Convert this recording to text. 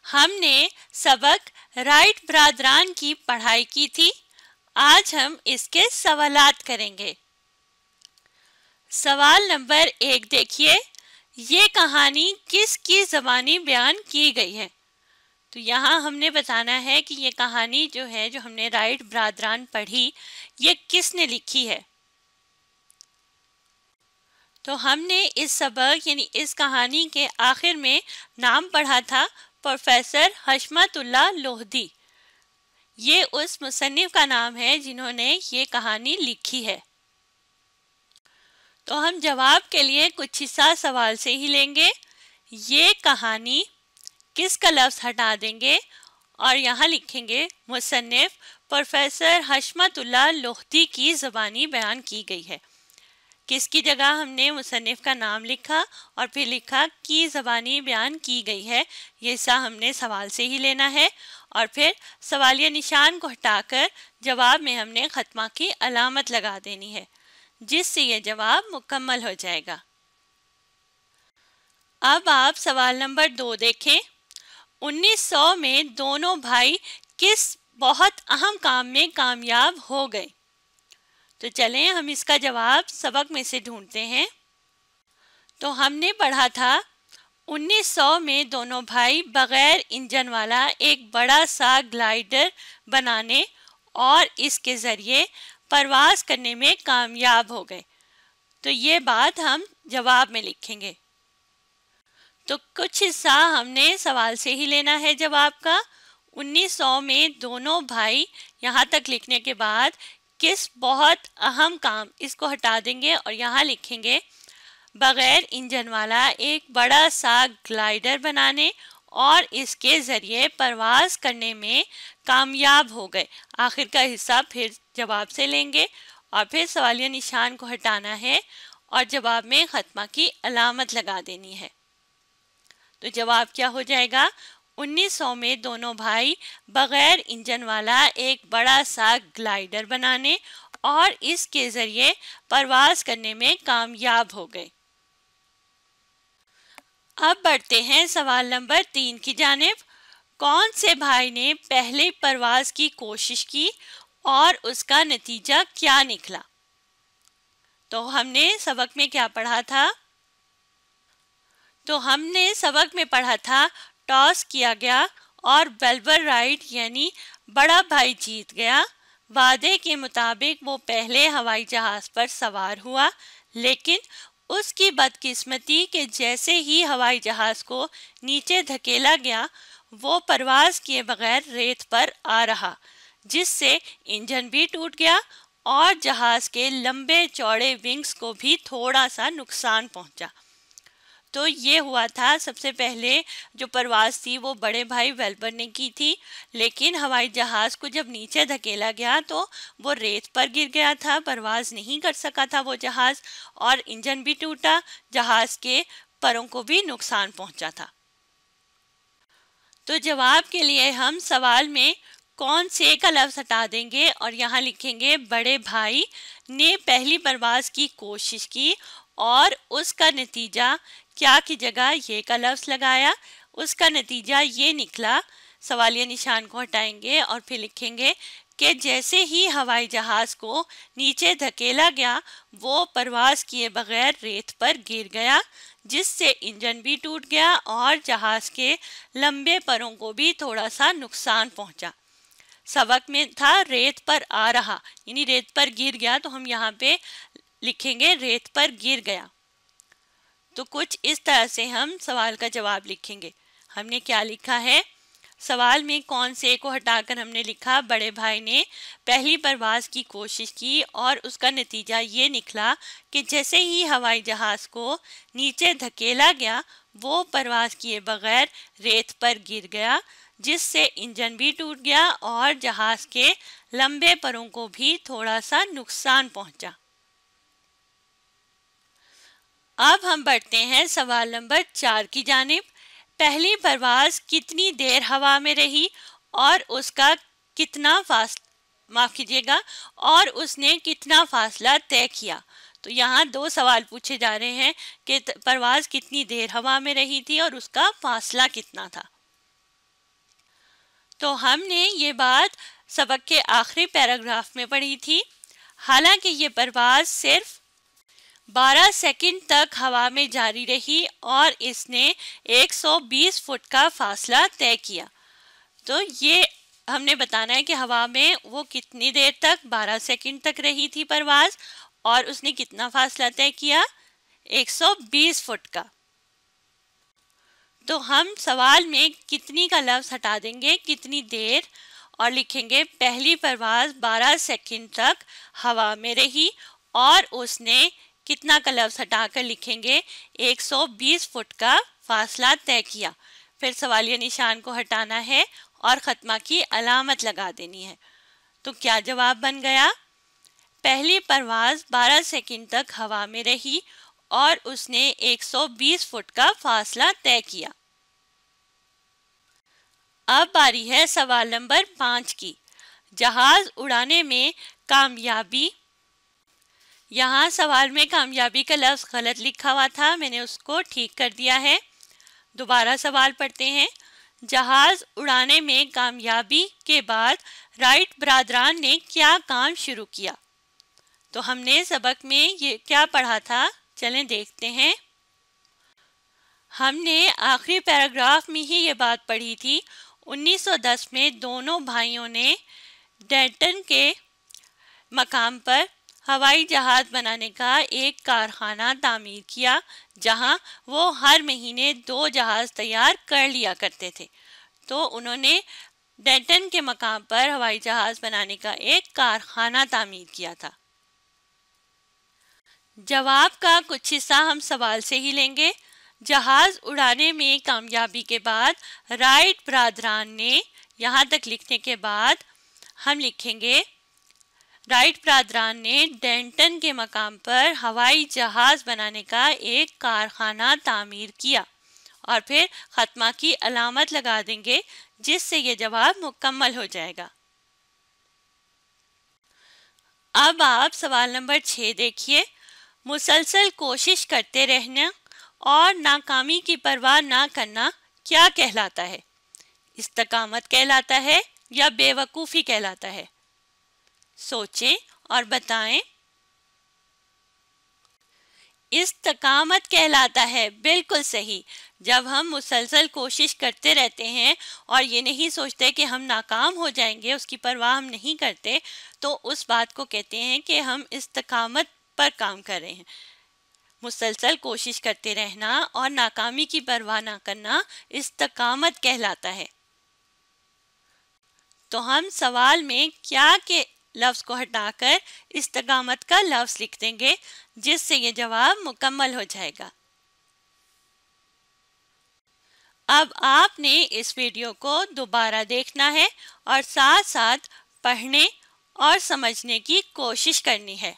ہم نے سبق رائٹ برادران کی پڑھائی کی تھی. آج ہم اس کے سوالات کریں گے. سوال نمبر 1 دیکھیے. یہ کہانی کس کی زبانی بیان کی گئی ہے؟ تو یہاں ہم نے بتانا ہے کہ یہ کہانی جو ہے جو ہم نے رائٹ برادران پڑھی یہ کس نے لکھی ہے. تو ہم نے اس سبق یعنی اس کہانی کے آخر میں نام پڑھا تھا پروفیسر حشمت اللہ لودھی. یہ اس مصنف کا نام ہے جنہوں نے یہ کہانی لکھی ہے. تو ہم جواب کے لیے کچھ حصہ سوال سے ہی لیں گے. یہ کہانی کس کا لفظ ہٹا دیں گے اور یہاں لکھیں گے مصنف پروفیسر حشمت اللہ لودھی کی زبانی بیان کی گئی ہے. کس کی جگہ ہم نے مصنف کا نام لکھا اور پھر لکھا کی زبانی بیان کی گئی ہے. یہ حصہ ہم نے سوال سے ہی لینا ہے اور پھر سوالیہ نشان کو ہٹا کر جواب میں ہم نے ختمہ کی علامت لگا دینی ہے جس سے یہ جواب مکمل ہو جائے گا. اب آپ سوال نمبر 2 دیکھیں. 1900 میں دونوں بھائی کس بہت اہم کام میں کامیاب ہو گئے؟ تو چلیں ہم اس کا جواب سبق میں سے ڈھونڈتے ہیں. تو ہم نے پڑھا تھا 1900 میں دونوں بھائی بغیر انجن والا ایک بڑا سا گلائیڈر بنانے اور اس کے ذریعے پرواز کرنے میں کامیاب ہو گئے. تو یہ بات ہم جواب میں لکھیں گے. تو کچھ حصہ ہم نے سوال سے ہی لینا ہے جواب کا. 1900 میں دونوں بھائی یہاں تک لکھنے کے بعد کس بہت اہم کام اس کو ہٹا دیں گے اور یہاں لکھیں گے بغیر انجن والا ایک بڑا سا گلائیڈر بنانے اور اس کے ذریعے پرواز کرنے میں کامیاب ہو گئے. آخر کا حصہ پھر جواب سے لیں گے اور پھر سوالیہ نشان کو ہٹانا ہے اور جواب میں ختمہ کی علامت لگا دینی ہے. تو جواب کیا ہو جائے گا؟ 1900 میں دونوں بھائی بغیر انجن والا ایک بڑا سا گلائیڈر بنانے اور اس کے ذریعے پرواز کرنے میں کامیاب ہو گئے. اب بڑھتے ہیں سوال نمبر 3 کی جانب. کون سے بھائی نے پہلے پرواز کی کوشش کی اور اس کا نتیجہ کیا نکلا؟ تو ہم نے سبق میں کیا پڑھا تھا؟ تو ہم نے سبق میں پڑھا تھا ٹاس کیا گیا اور ویلبر رائٹ یعنی بڑا بھائی جیت گیا. وعدے کے مطابق وہ پہلے ہوائی جہاز پر سوار ہوا لیکن اس کی بدقسمتی کہ جیسے ہی ہوائی جہاز کو نیچے دھکیلا گیا وہ پرواز کیے بغیر ریت پر آ رہا جس سے انجن بھی ٹوٹ گیا اور جہاز کے لمبے چوڑے ونگز کو بھی تھوڑا سا نقصان پہنچا. تو یہ ہوا تھا سب سے پہلے جو پرواز تھی وہ بڑے بھائی ویلبر نے کی تھی لیکن ہوائی جہاز کو جب نیچے دھکیلا گیا تو وہ ریت پر گر گیا تھا. پرواز نہیں کر سکا تھا وہ جہاز اور انجن بھی ٹوٹا. جہاز کے پروں کو بھی نقصان پہنچا تھا. تو جواب کے لیے ہم سوال میں کون سے کا لفظ ہٹا دیں گے اور یہاں لکھیں گے بڑے بھائی نے پہلی پرواز کی کوشش کی اور اس کا نتیجہ کیا کی جگہ یہ کا لفظ لگایا. اس کا نتیجہ یہ نکلا. سوالیہ نشان کو ہٹائیں گے اور پھر لکھیں گے کہ جیسے ہی ہوائی جہاز کو نیچے دھکیلا گیا وہ پرواز کیے بغیر ریت پر گر گیا جس سے انجن بھی ٹوٹ گیا اور جہاز کے لمبے پروں کو بھی تھوڑا سا نقصان پہنچا. سبق میں تھا ریت پر آ رہا یعنی ریت پر گر گیا تو ہم یہاں پہ لکھیں گے ریت پر گر گیا. تو کچھ اس طرح سے ہم سوال کا جواب لکھیں گے. ہم نے کیا لکھا ہے؟ سوال میں کون سے کو ہٹا کر ہم نے لکھا بڑے بھائی نے پہلی پرواز کی کوشش کی اور اس کا نتیجہ یہ نکلا کہ جیسے ہی ہوائی جہاز کو نیچے دھکیلا گیا وہ پرواز کیے بغیر ریت پر گر گیا جس سے انجن بھی ٹوٹ گیا اور جہاز کے لمبے پروں کو بھی تھوڑا سا نقصان پہنچا. اب ہم بڑھتے ہیں سوال نمبر 4 کی جانب. پہلی پرواز کتنی دیر ہوا میں رہی اور اس کا کتنا اور اس نے کتنا فاصلہ طے کیا؟ تو یہاں 2 سوال پوچھے جا رہے ہیں کہ پرواز کتنی دیر ہوا میں رہی تھی اور اس کا فاصلہ کتنا تھا. تو ہم نے یہ بات سبق کے آخری پیراگراف میں پڑھی تھی. حالانکہ یہ پرواز صرف 12 سیکنڈ تک ہوا میں جاری رہی اور اس نے 120 فٹ کا فاصلہ طے کیا. تو یہ ہم نے بتانا ہے کہ ہوا میں وہ کتنی دیر تک 12 سیکنڈ تک رہی تھی پرواز اور اس نے کتنا فاصلہ طے کیا 120 فٹ کا. تو ہم سوال میں کتنی کا لفظ ہٹا دیں گے کتنی دیر اور لکھیں گے پہلی پرواز 12 سیکنڈ تک ہوا میں رہی اور اس نے کتنا کا لفظ ہٹا کر لکھیں گے 120 فٹ کا فاصلہ طے کیا. پھر سوالیہ نشان کو ہٹانا ہے اور ختمہ کی علامت لگا دینی ہے. تو کیا جواب بن گیا؟ پہلی پرواز 12 سیکنڈ تک ہوا میں رہی اور اس نے 120 فٹ کا فاصلہ طے کیا. اب باری ہے سوال نمبر 5 کی. جہاز اڑانے میں کامیابی. یہاں سوال میں کامیابی کا لفظ غلط لکھا ہوا تھا، میں نے اس کو ٹھیک کر دیا ہے. دوبارہ سوال پڑھتے ہیں. جہاز اڑانے میں کامیابی کے بعد رائٹ برادران نے کیا کام شروع کیا؟ تو ہم نے سبق میں یہ کیا پڑھا تھا، چلیں دیکھتے ہیں. ہم نے آخری پیراگراف میں ہی یہ بات پڑھی تھی. 1910 میں دونوں بھائیوں نے ڈینٹن کے مقام پر ہوائی جہاز بنانے کا ایک کارخانہ تعمیر کیا جہاں وہ ہر مہینے 2 جہاز تیار کر لیا کرتے تھے. تو انہوں نے ڈینٹن کے مقام پر ہوائی جہاز بنانے کا ایک کارخانہ تعمیر کیا تھا. جواب کا کچھ حصہ ہم سوال سے ہی لیں گے. جہاز اڑانے میں کامیابی کے بعد رائٹ برادران نے، یہاں تک لکھنے کے بعد ہم لکھیں گے رائٹ برادران نے ڈینٹن کے مقام پر ہوائی جہاز بنانے کا ایک کارخانہ تعمیر کیا اور پھر ختمہ کی علامت لگا دیں گے جس سے یہ جواب مکمل ہو جائے گا. اب آپ سوال نمبر 6 دیکھیے. مسلسل کوشش کرتے رہنا اور ناکامی کی پرواہ نہ کرنا کیا کہلاتا ہے؟ استقامت کہلاتا ہے یا بے وقوفی کہلاتا ہے؟ سوچیں اور بتائیں. استقامت کہلاتا ہے، بالکل صحیح. جب ہم مسلسل کوشش کرتے رہتے ہیں اور یہ نہیں سوچتے کہ ہم ناکام ہو جائیں گے، اس کی پرواہ ہم نہیں کرتے، تو اس بات کو کہتے ہیں کہ ہم استقامت پر کام کر رہے ہیں. مسلسل کوشش کرتے رہنا اور ناکامی کی پرواہ نہ کرنا استقامت کہلاتا ہے. تو ہم سوال میں کیا کے لفظ کو ہٹا کر استقامت کا لفظ لکھ دیں گے جس سے یہ جواب مکمل ہو جائے گا. اب آپ نے اس ویڈیو کو دوبارہ دیکھنا ہے اور ساتھ ساتھ پڑھنے اور سمجھنے کی کوشش کرنی ہے.